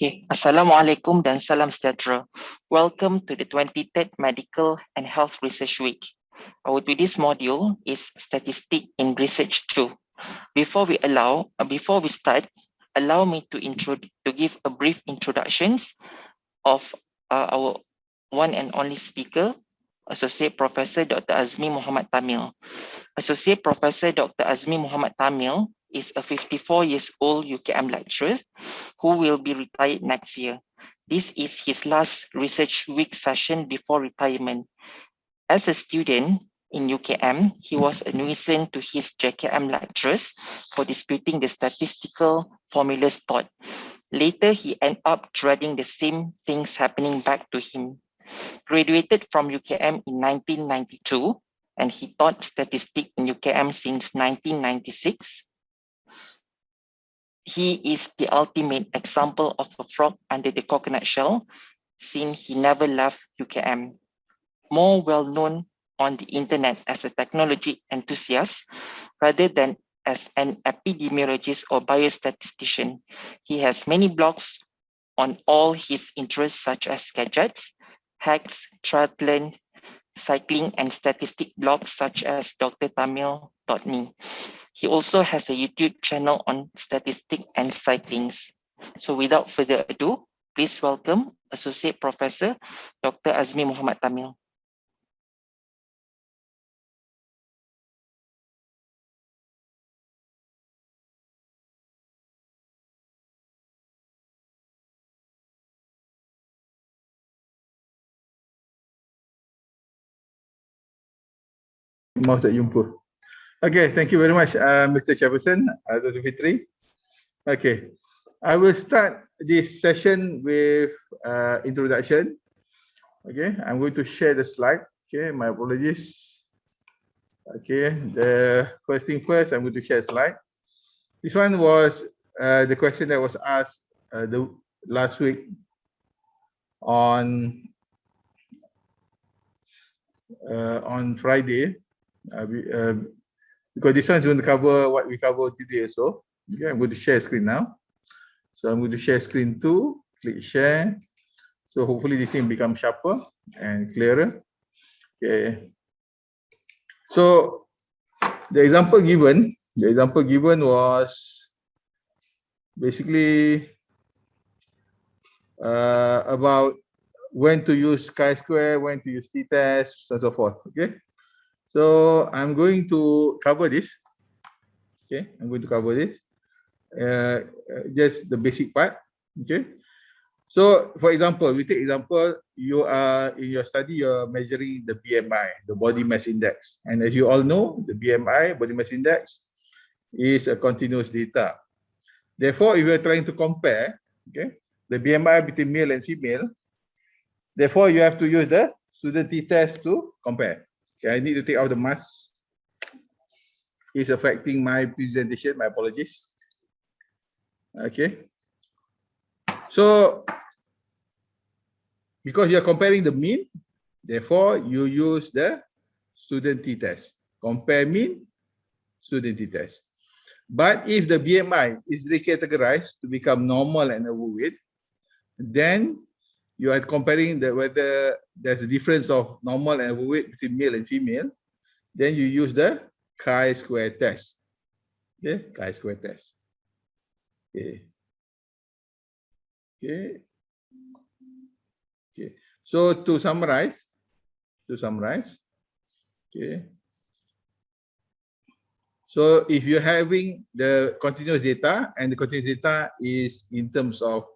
Okay. Assalamualaikum dan salam sejahtera. Welcome to the 23rd Medical and Health Research Week. Our today's module is Statistics in Research 2. Before we start, allow me to give a brief introductions of our one and only speaker, Associate Professor Dr. Azmi Muhammad Tamil. Associate Professor Dr. Azmi Muhammad Tamil is a 54 years old UKM lecturer who will be retired next year. This is his last research week session before retirement. As a student in UKM, he was a nuisance to his JKM lecturers for disputing the statistical formulas taught. Later, he ended up dreading the same things happening back to him. Graduated from UKM in 1992, and he taught statistics in UKM since 1996. He is the ultimate example of a frog under the coconut shell, since he never left UKM. More well known on the internet as a technology enthusiast rather than as an epidemiologist or biostatistician. He has many blogs on all his interests such as gadgets, hacks, triathlon, cycling, and statistic blogs such as drtamil.me. He also has a YouTube channel on statistics and cyclings. So without further ado, please welcome Associate Professor Dr. Azmi Muhammad Tamil. Maaf tak jumpa. Okay, thank you very much, Mr. Chairperson, Dr. Fitri. Okay, I will start this session with introduction. Okay, I'm going to share the slide. Okay, my apologies. Okay, the first thing first, I'm going to share a slide. This one was the question that was asked the last week on Friday. Because this one is going to cover what we cover today. So, okay, I'm going to share screen now. So I'm going to share screen 2. Click share. So hopefully this thing become sharper and clearer. Okay. So the example given was basically about when to use chi-square, when to use Ttest, and so forth. Okay. So I'm going to cover this. Okay, I'm going to cover this. Just the basic part. Okay. So for example, we take example, you are in your study, you're measuring the BMI, the body mass index. And as you all know, the BMI, body mass index, is a continuous data. Therefore, if you're trying to compare, okay, the BMI between male and female, therefore you have to use the student Ttest to compare. Okay, I need to take out the mask. It's affecting my presentation, my apologies. Okay. So, because you're comparing the mean, therefore you use the student Ttest. Compare mean, student Ttest. But if the BMI is recategorized to become normal and overweight, then you are comparing whether there's a difference of normal and overweight between male and female, then you use the chi-square test. Okay, chi-square test. Okay. Okay. Okay. So to summarize, okay. So if you're having the continuous data, and the continuous data is in terms of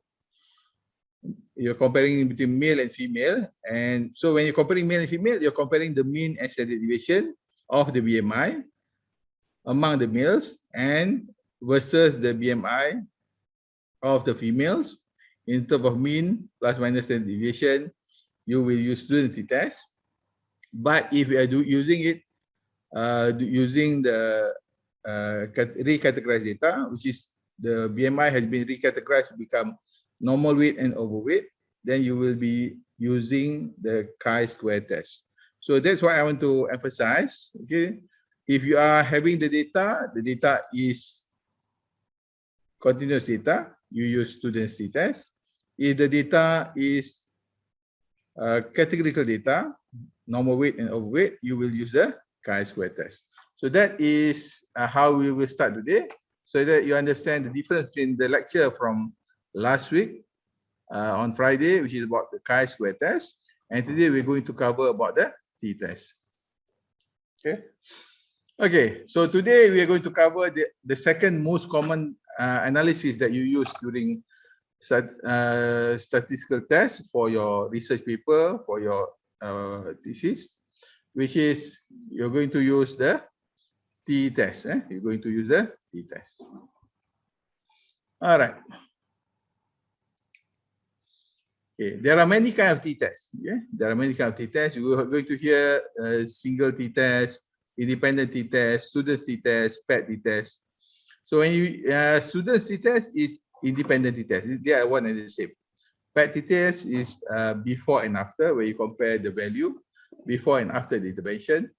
you're comparing between male and female, and so when you're comparing male and female, you're comparing the mean and standard deviation of the BMI among the males and versus the BMI of the females in terms of mean plus minus standard deviation. You will use student Ttest. But if you are using it using the recategorized data, which is the BMI has been recategorized to become normal weight and overweight, then you will be using the chi-square test. So that's why I want to emphasize. Okay, if you are having the data is continuous data, you use student Ttest. If the data is categorical data, normal weight and overweight, you will use the chi-square test. So that is how we will start today, so that you understand the difference between the lecture from last week on Friday, which is about the chi-square test, and today we're going to cover about the t-test. Okay. Okay, so today we are going to cover the second most common analysis that you use during statistical test for your research paper, for your thesis, which is you're going to use the t-test. You're going to use the t-test. All right. Okay, there are many kinds of t-tests. Yeah, there are many kinds of t-tests. You are going to hear single t-test, independent t-test, student t-test, paired t-test. So when you student t-test is independent t-test. They are one and the same. Paired t-test is before and after, where you compare the value before and after the intervention.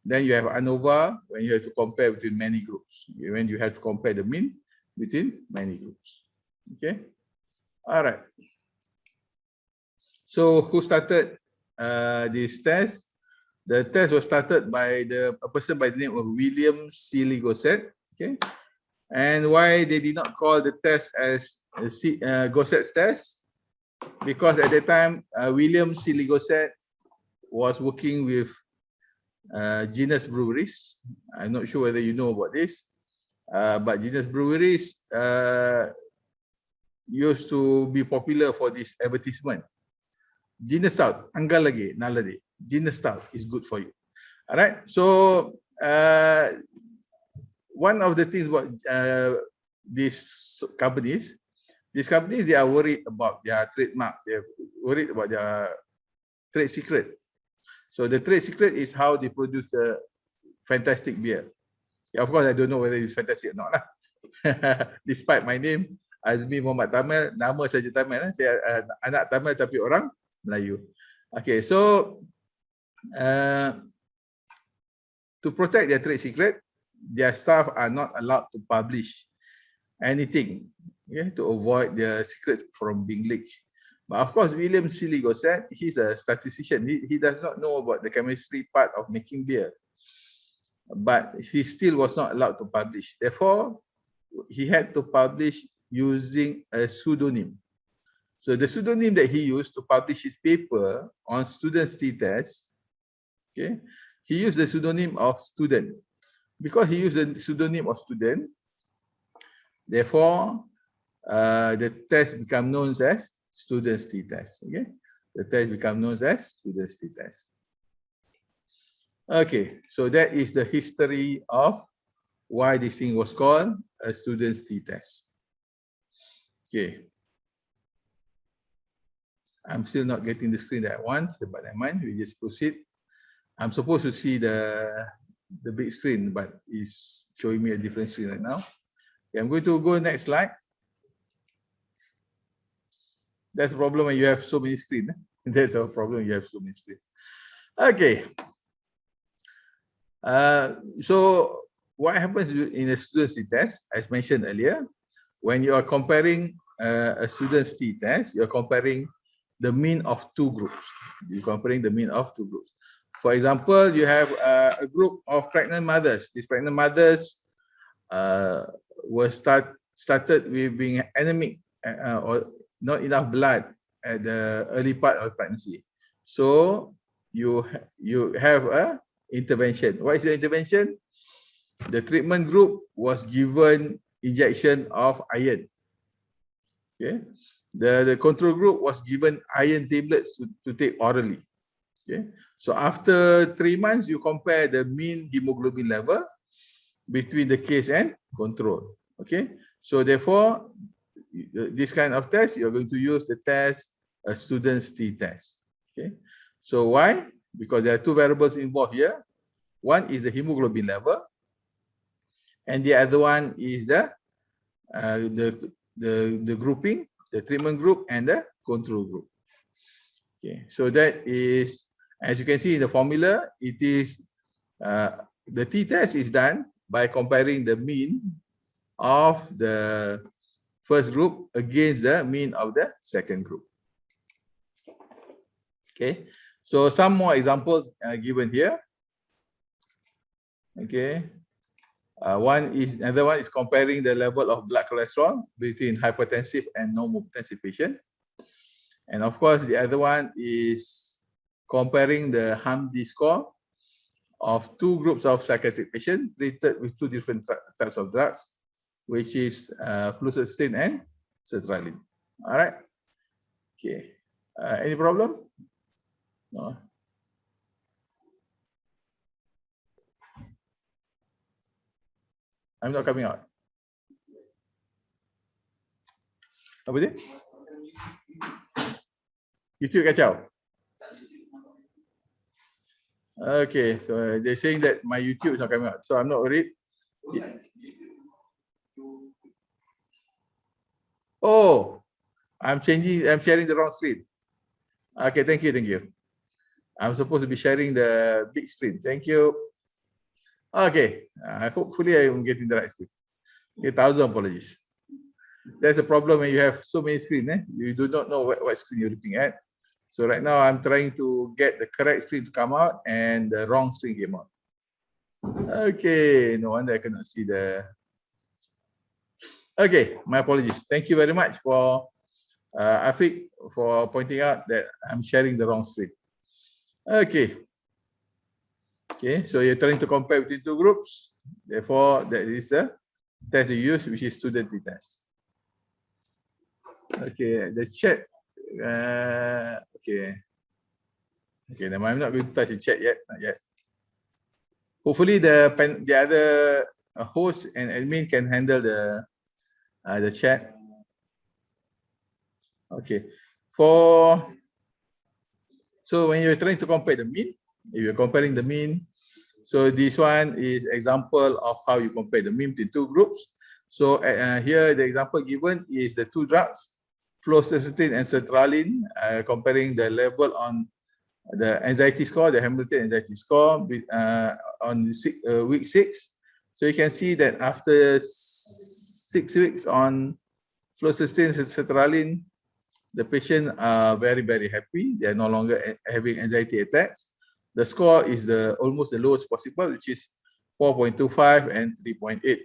Then you have ANOVA, when you have to compare between many groups. When you have to compare the mean between many groups. Okay. All right. So who started this test? The test was started by a person by the name of William C. Gosset. Okay. And why they did not call the test as Gosset's test? Because at that time, William C. Gosset was working with Guinness Breweries. I'm not sure whether you know about this, but Guinness Breweries used to be popular for this advertisement. Guinness Stout, anggal lagi, nalade. Guinness Stout is good for you. All right. So one of the things about these companies, they are worried about their trademark. They're worried about their trade secret. So the trade secret is how they produce a fantastic beer. Yeah, of course, I don't know whether it's fantastic or not. Despite my name, Azmi Muhammad Tamil, nama saja Tamil. Saya anak Tamil tapi orang Melayu. Okay, so to protect their trade secret, their staff are not allowed to publish anything, okay, to avoid their secrets from being leaked. But of course, William C. Gosset, he's a statistician. He does not know about the chemistry part of making beer. But he still was not allowed to publish. Therefore, he had to publish using a pseudonym. So the pseudonym that he used to publish his paper on students' t-test, okay, he used the pseudonym of student. Because he used the pseudonym of student, therefore, the test become known as students' t-test. Okay, the test become known as students' t-test. Okay, so that is the history of why this thing was called a students' t-test. Okay. I'm still not getting the screen that I want, but never mind, we just proceed. I'm supposed to see the big screen, but it's showing me a different screen right now. Okay, I'm going to go next slide. That's a problem when you have so many screens. That's a problem when you have so many screens. Okay. So what happens in a student's t-test, as mentioned earlier, when you are comparing a student's t-test, you're comparing the mean of two groups. You're comparing the mean of two groups. For example, you have a group of pregnant mothers. These pregnant mothers were started with being anemic or not enough blood at the early part of pregnancy. So you have a intervention. What is the intervention? The treatment group was given injection of iron. Okay. The control group was given iron tablets to take orally. Okay. So after 3 months, you compare the mean hemoglobin level between the case and control. Okay. So therefore, this kind of test, you're going to use the test, a student's t-test. Okay. So why? Because there are two variables involved here. One is the hemoglobin level, and the other one is the grouping, the treatment group and the control group. Okay, so that is, as you can see in the formula, it is the t-test is done by comparing the mean of the first group against the mean of the second group. Okay, so some more examples are given here. Okay, another one is comparing the level of blood cholesterol between hypertensive and normotensive patient. And of course, the other one is comparing the HAM-D score of two groups of psychiatric patients treated with two different types of drugs, which is fluoxetine and sertraline. All right. Okay. Any problem? No. I'm not coming out. Apa dia? YouTube kacau. Okay, so they're saying that my YouTube is not coming out, so I'm not worried. Oh, I'm sharing the wrong screen. Okay, thank you. I'm supposed to be sharing the big screen. Thank you. Okay, hopefully I'm getting the right screen. Okay, 1,000 apologies. There's a problem when you have so many screens. You do not know what screen you're looking at. So right now I'm trying to get the correct screen to come out and the wrong screen came out. Okay, no wonder I cannot see the. Okay, my apologies. Thank you very much for Afiq for pointing out that I'm sharing the wrong screen. Okay. Okay, so you're trying to compare between two groups. Therefore, that is the test you use, which is student test. Okay, the chat. Okay, now I'm not going to touch the chat yet. Not yet. Hopefully, the other host and admin can handle the chat. Okay, so when you're trying to compare the mean, if you're comparing the mean, so this one is example of how you compare the mean between two groups. So here the example given is the two drugs, fluoxetine and sertraline, comparing the level on the anxiety score, the Hamilton anxiety score on week 6. So you can see that after 6 weeks on fluoxetine and sertraline, the patient are very, very happy. They are no longer having anxiety attacks. The score is almost the lowest possible, which is 4.25 and 3.8.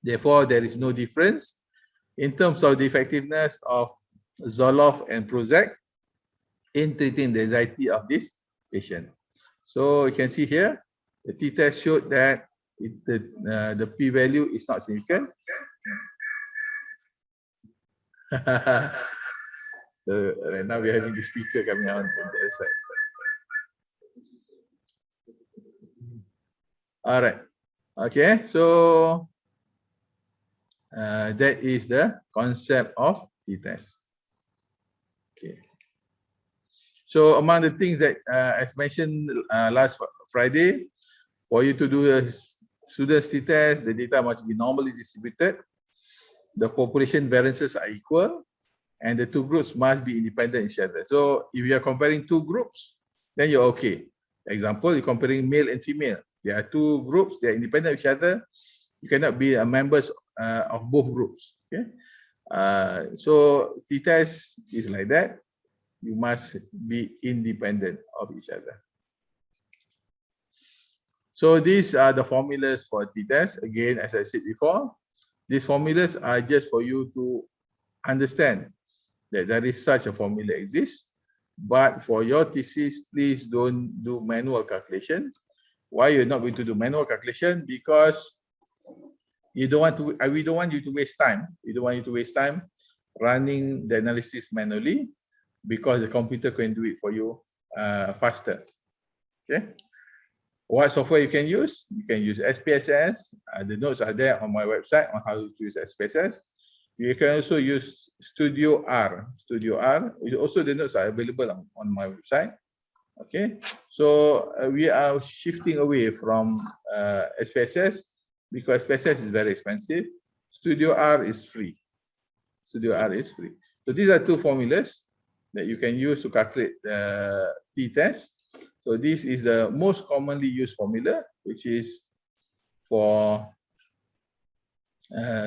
Therefore, there is no difference in terms of the effectiveness of Zoloft and Prozac in treating the anxiety of this patient. So you can see here, the Ttest showed that the p-value is not significant. Right now we're having the speaker coming out on the other side. All right. Okay, so that is the concept of Ttest. Okay. So among the things that, as mentioned last Friday, for you to do a student Ttest, the data must be normally distributed. The population variances are equal, and the two groups must be independent of each other. So if you are comparing two groups, then you're okay. Example, you're comparing male and female. There are two groups, they are independent of each other. You cannot be members of both groups. Okay. So Ttest is like that. You must be independent of each other. So these are the formulas for Ttest. Again, as I said before, these formulas are just for you to understand that there is such a formula exists. But for your thesis, please don't do manual calculation. Why you're not going to do manual calculation? Because you don't want to. We don't want you to waste time. We don't want you to waste time running the analysis manually, because the computer can do it for you faster. Okay. What software you can use? You can use SPSS. The notes are there on my website on how to use SPSS. You can also use Studio-R. Also, the notes are available on my website. Okay, so we are shifting away from SPSS because SPSS is very expensive. Studio-R is free. Studio-R is free. So these are two formulas that you can use to calculate the Ttest. So this is the most commonly used formula, which is for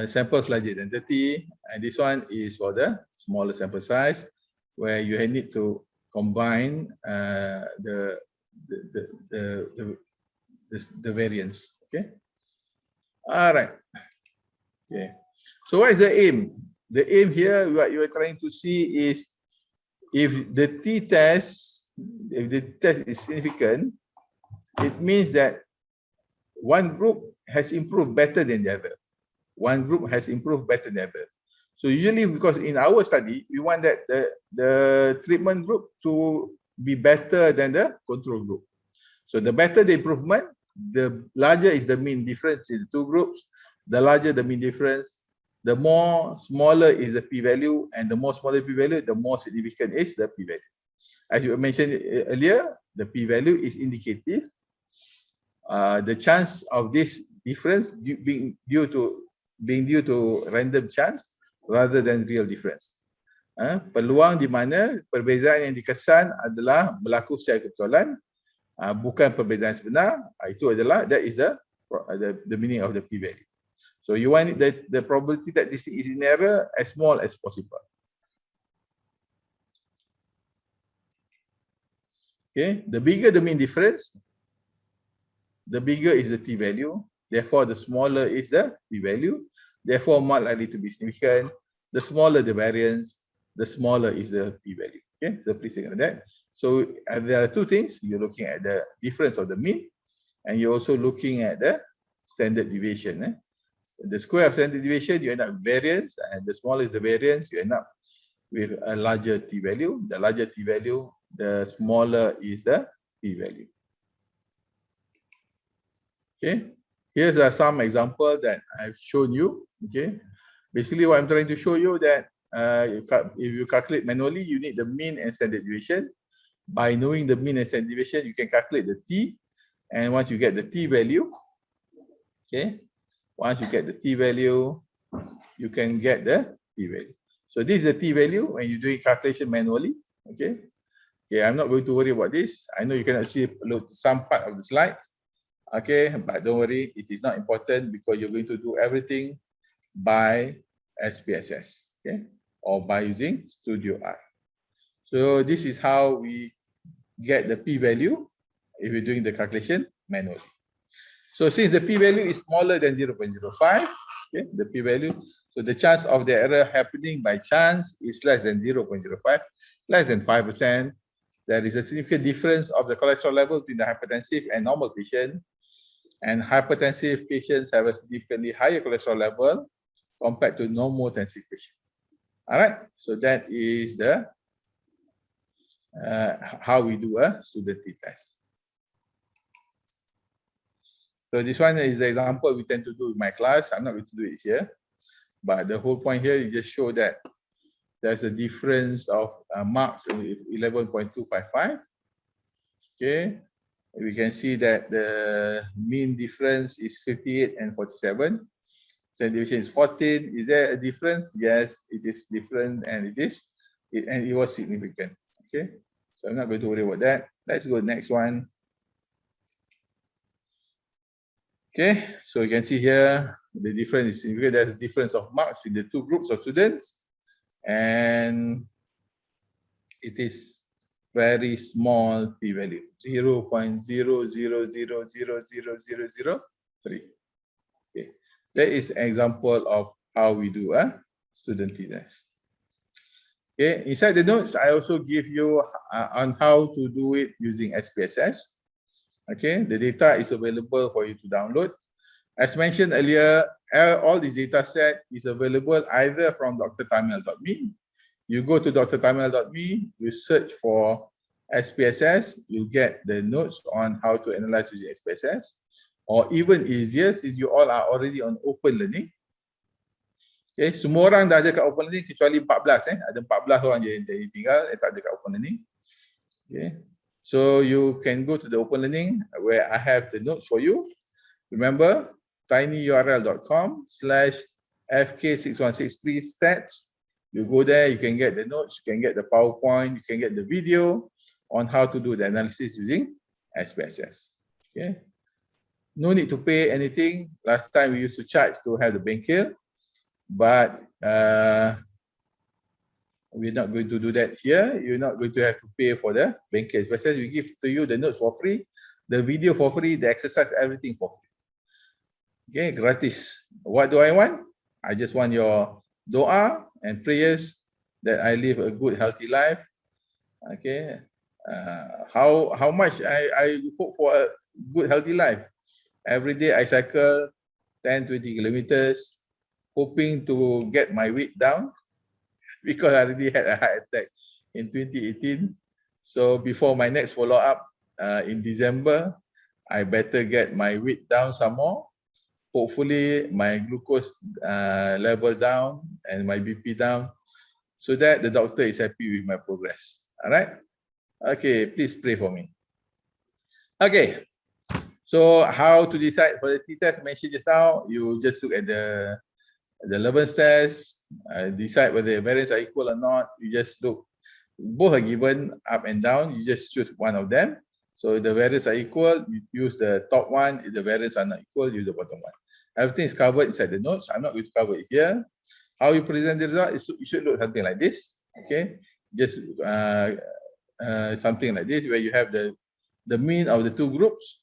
samples larger than 30, and this one is for the smaller sample size, where you need to combine the variance. Okay. All right. Okay. So what is the aim? The aim here, what you are trying to see is if the t-test, if the test is significant, it means that one group has improved better than the other. One group has improved better than the other. So usually, because in our study, we want that the treatment group to be better than the control group. So the better the improvement, the larger is the mean difference in the two groups. The larger the mean difference, the more smaller is the p-value, and the more smaller p-value, the more significant is the p-value. As you mentioned earlier, the p-value is indicative. The chance of this difference being due to random chance rather than real difference. Peluang di mana perbezaan yang dikesan adalah berlaku secara kebetulan, bukan perbezaan sebenar. Itu adalah that is the meaning of the p-value. So you want the probability that this is in error as small as possible. Okay, the bigger the mean difference, the bigger is the t-value. Therefore, the smaller is the p-value. Therefore, more likely to be significant. The smaller the variance, the smaller is the p-value. Okay, so please take note of that. So there are two things. You're looking at the difference of the mean, and you're also looking at the standard deviation. The square of standard deviation, you end up with variance, and the smaller is the variance, you end up with a larger t-value. The larger t-value, the smaller is the p-value. Okay, here's some example that I've shown you. Okay, basically what I'm trying to show you that if you calculate manually, you need the mean and standard deviation. By knowing the mean and standard deviation, you can calculate the t, and once you get the t value, okay, once you get the t value, you can get the p value. So this is the t value when you're doing calculation manually. Okay, okay, I'm not going to worry about this. I know you can actually load some part of the slides. Okay, but don't worry, it is not important because you're going to do everything by SPSS, okay, or by using Studio R. So this is how we get the p-value if you're doing the calculation manually. So since the p-value is smaller than 0.05, okay, the p-value, so the chance of the error happening by chance is less than 0.05, less than 5%. There is a significant difference of the cholesterol level between the hypertensive and normal patient. And hypertensive patients have a significantly higher cholesterol level compared to normotensive patients. All right, so that is the how we do a student t-test. So this one is the example we tend to do in my class. I'm not going to do it here, but the whole point here is just show that there's a difference of marks of 11.255. Okay. We can see that the mean difference is 58 and 47. Standard deviation is 14. Is there a difference? Yes, it is different, and it was significant. Okay, so I'm not going to worry about that. Let's go to the next one. Okay, so you can see here the difference is significant. There's a difference of marks with the two groups of students, and it is very small p-value, 0.0000003. Okay, that is an example of how we do a student t-test. Okay, inside the notes, I also give you on how to do it using SPSS. Okay, the data is available for you to download. As mentioned earlier, all this data set is available either from drtamil.me. You go to drtamil.me, you search for SPSS, you get the notes on how to analyze using SPSS. Or even easier, since you all are already on open learning. Okay, semua orang dah ada kat open learning kecuali 14. Ada 14 orang je yang tinggal yang tak ada kat open learning. Okay, so you can go to the open learning where I have the notes for you. Remember, tinyurl.com/fk6163stats. You go there, you can get the notes, you can get the PowerPoint, you can get the video on how to do the analysis using SPSS. Okay. no need to pay anything. Last time we used to charge to have the banker, but we're not going to do that here. You're not going to have to pay for the banker. Especially we give to you the notes for free, the video for free, the exercise, everything for free. Okay, gratis. What do I want? I just want your doa and prayers that I live a good, healthy life. Okay, how much I hope for a good, healthy life? Every day I cycle 10-20 kilometers, hoping to get my weight down because I already had a heart attack in 2018. So before my next follow-up in December, I better get my weight down some more. Hopefully my glucose level down and my BP down so that the doctor is happy with my progress. All right. Okay, please pray for me. Okay. So how to decide for the T-test mentioned just now? You just look at the Levens test, decide whether the variance are equal or not. You just look, both are given up and down. You just choose one of them. So if the variance are equal, you use the top one. If the variance are not equal, use the bottom one. Everything is covered inside the notes. I'm not going to cover it here. How you present the result, it should look something like this. Okay, just something like this, where you have the mean of the two groups,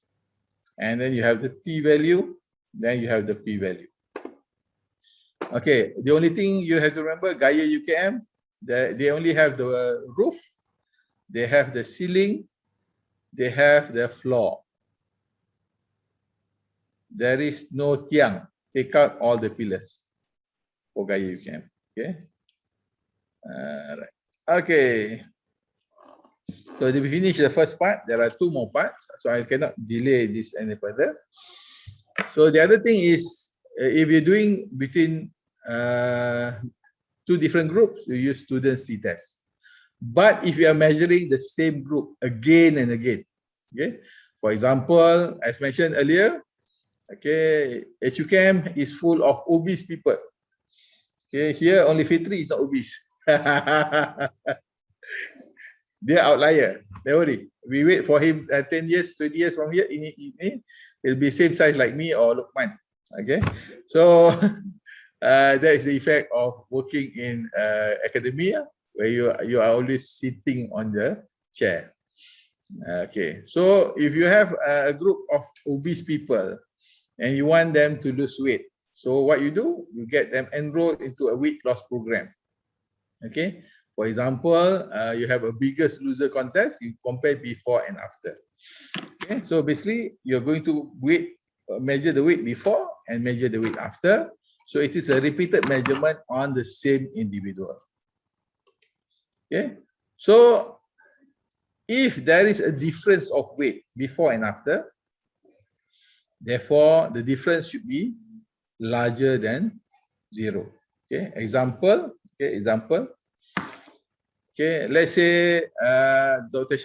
and then you have the t value, then you have the p value. Okay, the only thing you have to remember, Gaya UKM, they only have the roof, they have the ceiling, they have the floor. There is no tiang. Take out all the pillars for Gaya UKM. Okay. Right. Okay. So if we finish the first part, there are two more parts. So I cannot delay this any further. So the other thing is, if you're doing between two different groups, you use students T-test. But if you are measuring the same group again and again, okay. For example, as mentioned earlier, okay, HUCAM is full of obese people. Okay, here only Fitri is not obese. Dia outlier. Don't worry. We wait for him 10 years, 20 years from here. He'll be same size like me or Lukman. Okay, so that is the effect of working in academia, where you are always sitting on the chair. Okay, so if you have a group of obese people and you want them to lose weight, so what you do, you get them enrolled into a weight loss program. Okay, for example, you have a biggest loser contest, you compare before and after. Okay, so basically you're going to measure the weight before and measure the weight after. So it is a repeated measurement on the same individual. Okay, so if there is a difference of weight before and after, therefore the difference should be larger than 0. Okay, example. Okay, example. Okay, let's say Dr.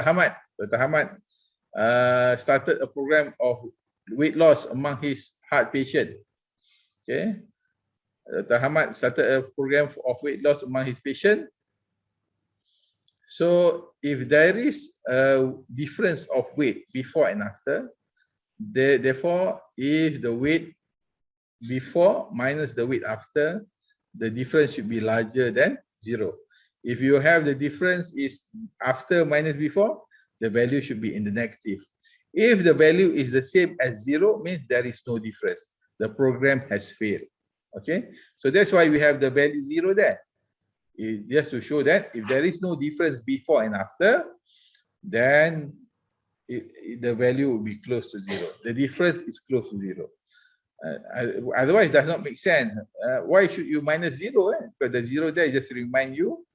Hamad started a program of weight loss among his heart patient. Okay, Dr. Hamad started a program of weight loss among his patient. So if there is a difference of weight before and after, therefore if the weight before minus the weight after, the difference should be larger than 0. If you have the difference is after minus before, the value should be in the negative. If the value is the same as 0, means there is no difference. The program has failed. Okay, so that's why we have the value 0 there. Just to show that if there is no difference before and after, then the value will be close to 0. The difference is close to 0. Otherwise, it does not make sense. Why should you minus 0? Because the 0 there is just to remind you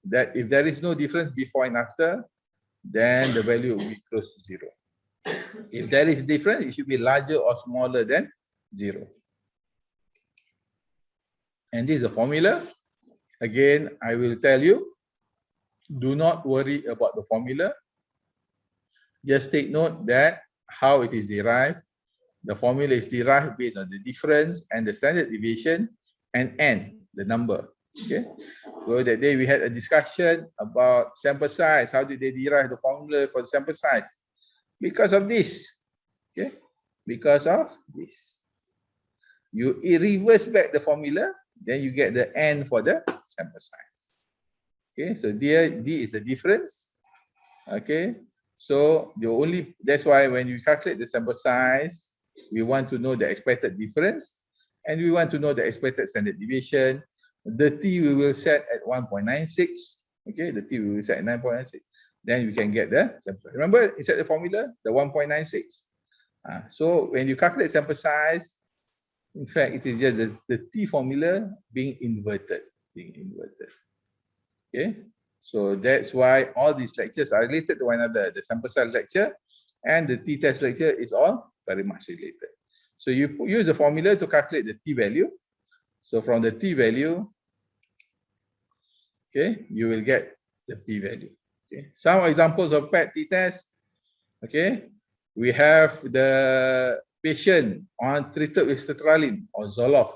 that if there is no difference before and after, then the value will be close to 0. If there is difference, it should be larger or smaller than 0. And this is a formula. Again, I will tell you, do not worry about the formula. Just take note that how it is derived. The formula is derived based on the difference and the standard deviation and n, the number. Okay. So that day we had a discussion about sample size. How did they derive the formula for the sample size? Because of this. Okay, because of this. You reverse back the formula, then you get the N for the sample size. Okay, so there D is the difference. Okay, so that's why when you calculate the sample size, we want to know the expected difference and we want to know the expected standard deviation. The T we will set at 1.96. Okay, the T we will set at 9.96. Then we can get the sample. Remember, inside the formula, the 1.96. So when you calculate sample size, in fact, it is just the T formula being inverted. Okay, so that's why all these lectures are related to one another. The sample size lecture and the T-test lecture is all very much related. So you use the formula to calculate the T value. So from the T value, okay, you will get the P value. Okay, some examples of PET T-test. Okay, we have the patient treated with sertraline or Zoloft.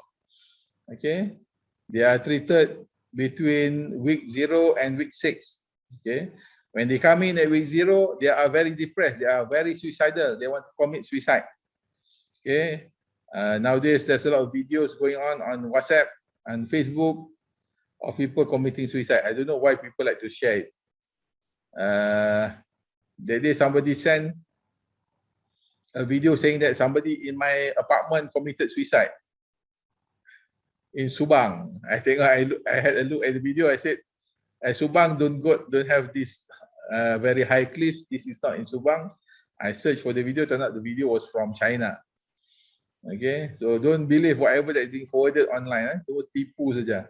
Okay, they are treated between week 0 and week 6. Okay, when they come in at week 0, they are very depressed. They are very suicidal. They want to commit suicide. Okay, nowadays there's a lot of videos going on WhatsApp and Facebook of people committing suicide. I don't know why people like to share it. The day somebody sent a video saying that somebody in my apartment committed suicide in Subang. I think I had a look at the video. I said, Subang don't have this very high cliffs. This is not in Subang. I searched for the video. Turned out the video was from China. Okay, so don't believe whatever that is being forwarded online. Itu tipu saja.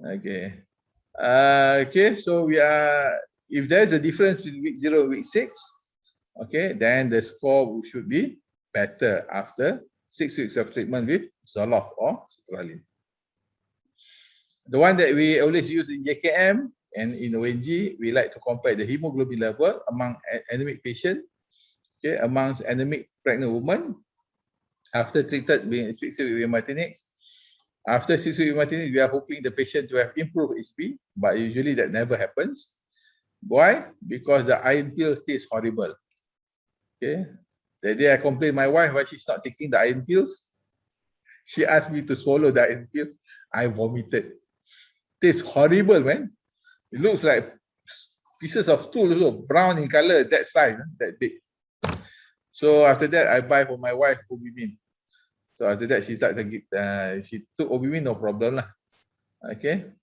Okay. Okay, so we are. If there's a difference between week 0 and week 6, okay, then the score should be better after 6 weeks of treatment with Zoloft or sertraline. The one that we always use in JKM and in ONG, we like to compare the hemoglobin level among anemic patients, okay, amongst anemic pregnant women after treated with 6 weeks with Martinez. After 6 weeks with Martinez, we are hoping the patient to have improved HP, but usually that never happens. Why? Because the iron pill tastes horrible. Okay. That day I complained my wife why she's not taking the iron pills. She asked me to swallow the iron pill. I vomited. Tastes horrible, man. It looks like pieces of stool, brown in color, that size, that big. So after that, I buy for my wife Obimin. So after that, she started to get, she took Obimin, no problem lah. Okay.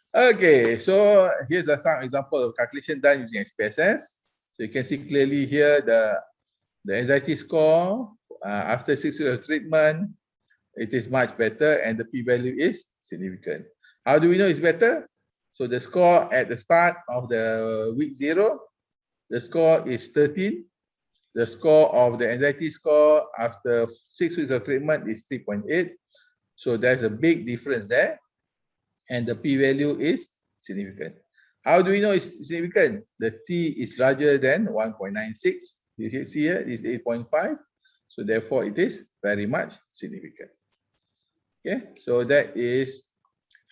Okay, so here's some example of calculation done using SPSS. So you can see clearly here the anxiety score after 6 weeks of treatment, it is much better and the p-value is significant. How do we know it's better? So the score at the start of the week 0, the score is 13. The score of the anxiety score after 6 weeks of treatment is 3.8. So there's a big difference there. And the p-value is significant. How do we know it's significant? The T is larger than 1.96. You can see here is 8.5. So therefore it is very much significant. Okay, so that is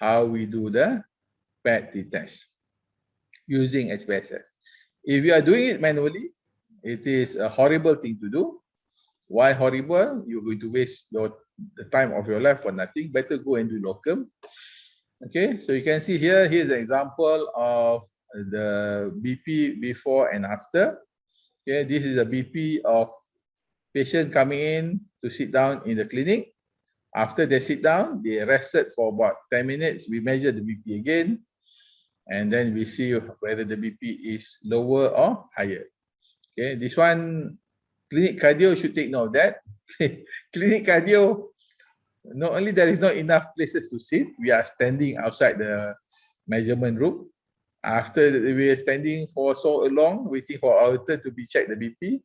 how we do the PET test using SPSS. If you are doing it manually, it is a horrible thing to do. Why horrible? You're going to waste the time of your life for nothing. Better go and do locum. Okay, so you can see here, here's an example of the BP before and after. Okay, this is a BP of patient coming in to sit down in the clinic. After they sit down, they rested for about 10 minutes. We measure the BP again, and then we see whether the BP is lower or higher. Okay, this one, clinic cardio should take note of that. Clinic cardio, not only there is not enough places to sit, we are standing outside the measurement room. After we are standing for so long, waiting for our turn to be checked the BP,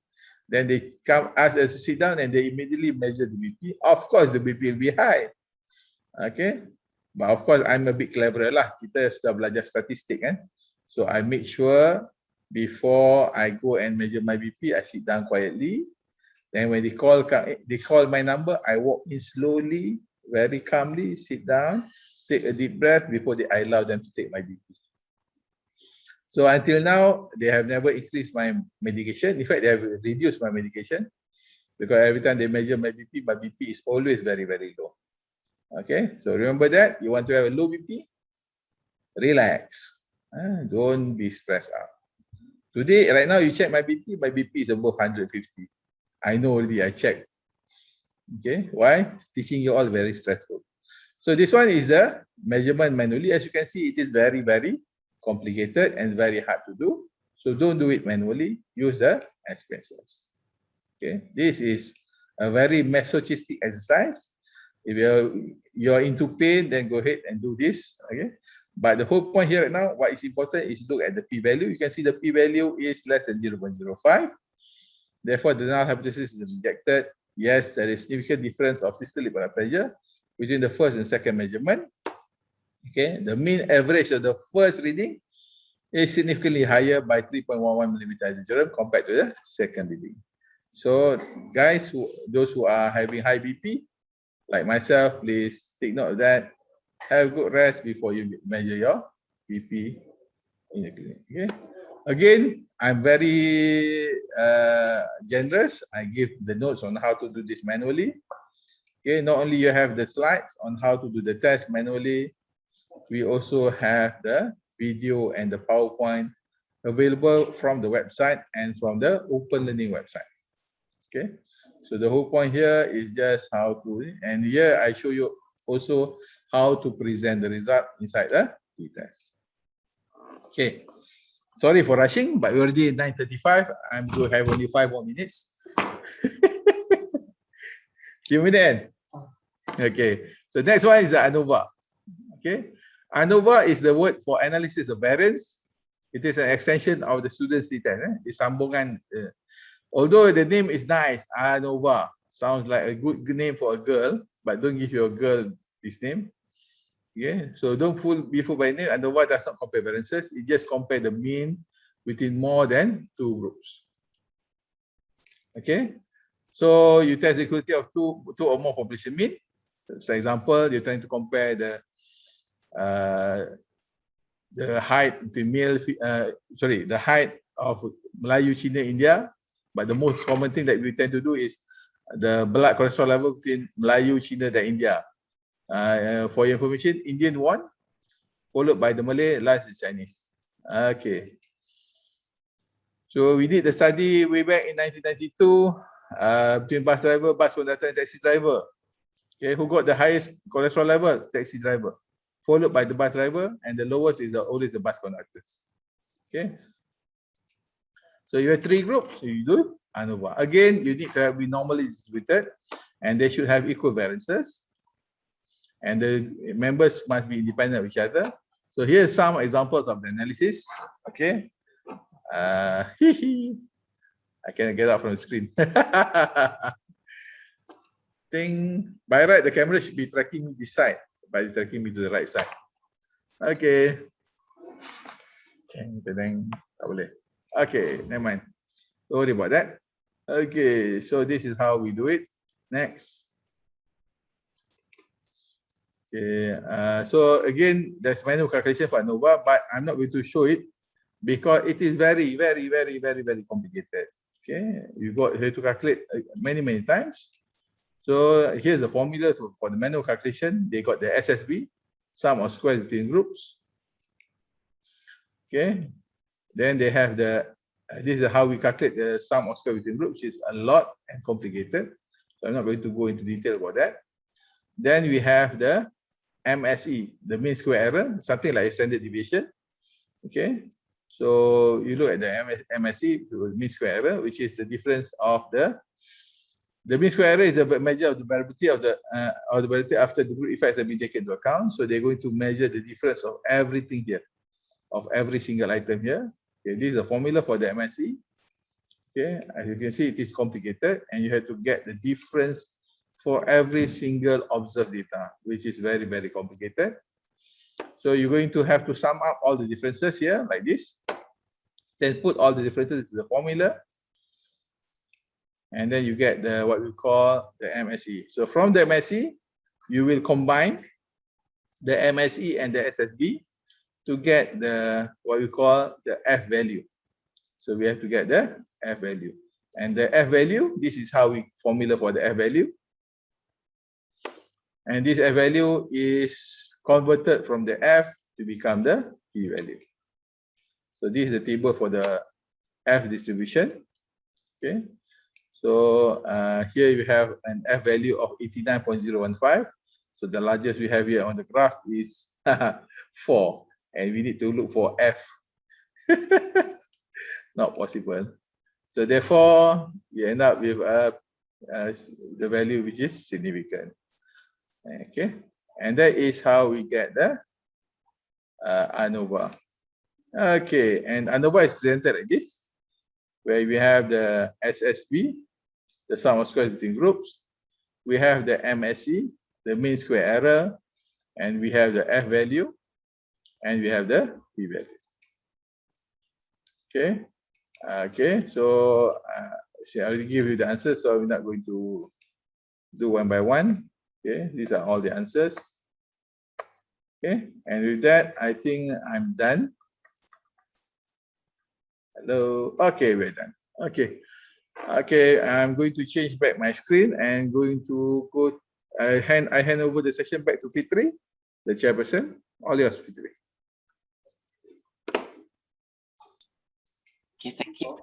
then they come ask us to sit down and they immediately measure the BP. Of course, the BP will be high. Okay, but of course, I'm a bit cleverer lah. Kita sudah belajar statistik kan. So I make sure before I go and measure my BP, I sit down quietly. Then when they call my number, I walk in slowly, very calmly, sit down, take a deep breath before I allow them to take my BP. So until now, they have never increased my medication. In fact, they have reduced my medication because every time they measure my BP is always very, very low. Okay, so remember that. You want to have a low BP? Relax. Don't be stressed out. Today, right now, you check my BP is above 150. I know already, I checked. Okay, why? Teaching you all very stressful. So this one is the measurement manually. As you can see, it is very, very complicated and very hard to do. So don't do it manually. Use the expenses. Okay, this is a very masochistic exercise. If you're into pain, then go ahead and do this. Okay, but the whole point here right now, what is important is look at the p-value. You can see the p-value is less than 0.05. Therefore, the null hypothesis is rejected. Yes, there is significant difference of systolic blood pressure between the first and second measurement. Okay, the mean average of the first reading is significantly higher by 3.11 millimeter hydrogen compared to the second reading. So, guys, those who are having high BP, like myself, please take note of that. Have good rest before you measure your BP in the clinic. Okay. Again, I'm very generous. I give the notes on how to do this manually. Okay, not only you have the slides on how to do the test manually, we also have the video and the PowerPoint available from the website and from the Open Learning website. Okay, so the whole point here is just how to, and here I show you also how to present the result inside the Ttest. Okay, sorry for rushing, but we're already 9:35. I'm going to have only 5 more minutes. Give me the end. Okay, so next one is the ANOVA. Okay, ANOVA is the word for analysis of variance. It is an extension of the student's Ttest. It's sambungan. Although the name is nice, ANOVA sounds like a good name for a girl, but don't give your girl this name. Okay, so don't be fooled by name. ANOVA does not compare variances. It just compare the mean between more than 2 groups. Okay, so you test the equality of two or more population mean. For example, you're trying to compare the height between the height of Melayu, China, India. But the most common thing that we tend to do is the blood cholesterol level between Melayu, China, and India. For your information, Indian won, followed by the Malay, last is Chinese. Okay. So we did the study way back in 1992 between bus driver, bus conductor, and taxi driver. Okay, who got the highest cholesterol level? Taxi driver, followed by the bus driver, and the lowest is always the bus conductors. Okay. So you have 3 groups. So you do ANOVA. Again, you need to be normally distributed, and they should have equal variances. And the members must be independent of each other. So here's some examples of the analysis. Okay. I cannot get out from the screen. By right, the camera should be tracking me this side, but it's tracking me to the right side. Okay. Tak boleh. Okay, never mind. Don't worry about that. Okay, so this is how we do it. Next. Okay, so again, there's manual calculation for ANOVA, but I'm not going to show it because it is very, very, very, very, very complicated. Okay, you have to calculate many times. So here's the formula for the manual calculation. They got the SSB, sum of squares between groups. Okay, then they have this is how we calculate the sum of squares between groups, which is a lot and complicated. So I'm not going to go into detail about that. Then we have the MSE, the mean square error, something like standard deviation. Okay, so you look at the MSE, mean square error, which is the difference of the mean square error is a measure of the variability of the variability after the group effects have been taken into account. So they're going to measure the difference of everything here, of every single item here. Okay, this is the formula for the MSE. Okay, as you can see, it is complicated, and you have to get the difference for every single observed data, which is very, very complicated. So you're going to have to sum up all the differences here like this, then put all the differences into the formula, and then you get what we call the MSE. So from the MSE, you will combine the MSE and the SSB to get the what we call the F value. So we have to get the F value. And the F value, this is how we formula for the F value. And this F value is converted from the F to become the P value. So this is the table for the F distribution. Okay. So here you have an F value of 89.015. So the largest we have here on the graph is 4. And we need to look for F. Not possible. So therefore, you end up with the value which is significant. Okay. And that is how we get the ANOVA. Okay. And ANOVA is presented like this, where we have the SSB, the sum of squares between groups. We have the MSE, the mean square error, and we have the F value, and we have the P value. Okay. Okay. So I already give you the answers, so we're not going to do one by one. Okay. These are all the answers. Okay. And with that, I think I'm done. Hello. Okay, we're done. Okay. Okay, I'm going to change back my screen and going to go. I hand over the session back to Fitri, the chairperson. All yours, Fitri. Okay, thank you.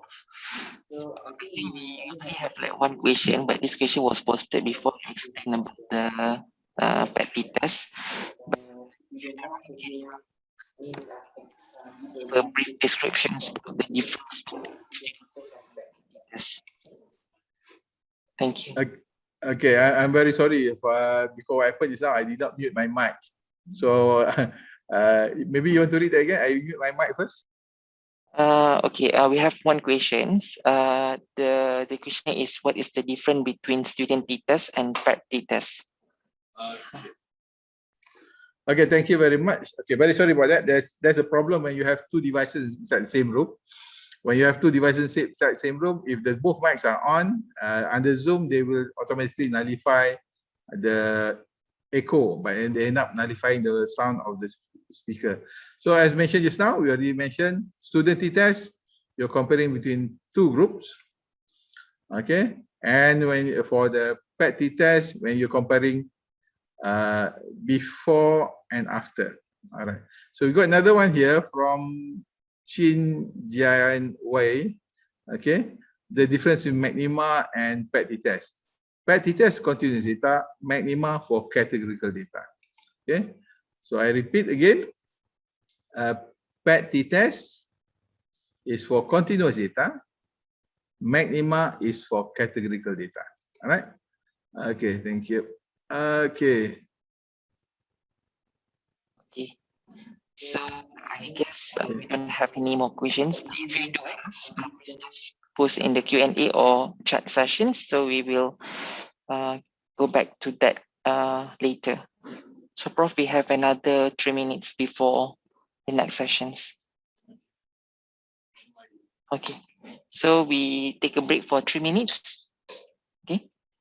So I think we only have like one question, but this question was posted before I explain about the PET test. But a brief descriptions about the difference between tests. Thank you. Okay, I'm very sorry if because what happened just now, I did not mute my mic. So maybe you want to read that again? I mute my mic first. Okay, we have one question. The question is, what is the difference between student Ttest and PET Ttest? Okay, thank you very much. Okay, very sorry about that. There's a problem when you have two devices inside the same room. When you have two devices inside the same room, if the both mics are on, under Zoom, they will automatically nullify the echo, but then they end up nullifying the sound of the speaker. So as mentioned just now, we already mentioned student Ttest, you're comparing between two groups. Okay, and when for the PET Ttest, when you're comparing before and after. All right. So we got another one here from Chin Jian Wei. Okay. The difference in Magnima and PET Ttest. PET Ttest continuous data, Magnima for categorical data. Okay. So I repeat again. PET Ttest is for continuous data. Magnima is for categorical data. All right. Okay. Thank you. Okay. Okay. So I guess we don't have any more questions. If you do have, please just post in the Q&A or chat sessions. So we will go back to that later. So Prof, we have another 3 minutes before the next sessions. Okay. So we take a break for 3 minutes.